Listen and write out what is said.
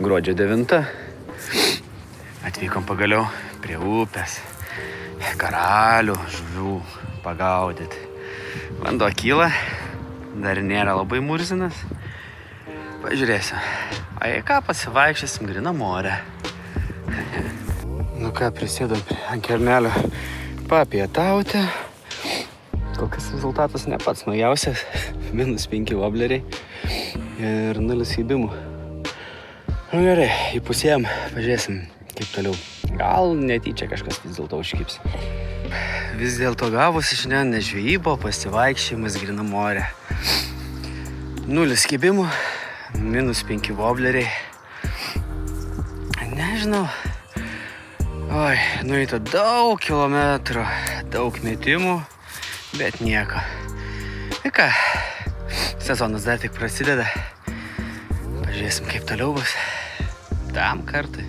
gruodžio 9. Atvykom pagaliau prie upės. Karalių, žuvių pagaudyti. Vanduo kyla, dar nėra labai murzinas. Pažiūrėsiu. O jei ką, pasivaikščiosim grynam ore. Nu ką, prisėdom ant kernelio papietauti. Kol kas rezultatas ne pats naujausias. -5 vobleriai ir 0 kibimų. Nu gerai, įpusėjom, pažiūrėsim kaip toliau. Gal netyčia kažkas vis dėlto užkibs. Vis dėlto gavosi šiandien ne žvejyba, pasivaikščiojimas grynam ore. 0 kibimų, -5 vobleriai. Nežinau. Oi, nueita daug kilometrų, daug metimų, bet nieko. Tai ką, sezonas dar tik prasideda. Pažiūrėsim kaip toliau bus. Tam kartui.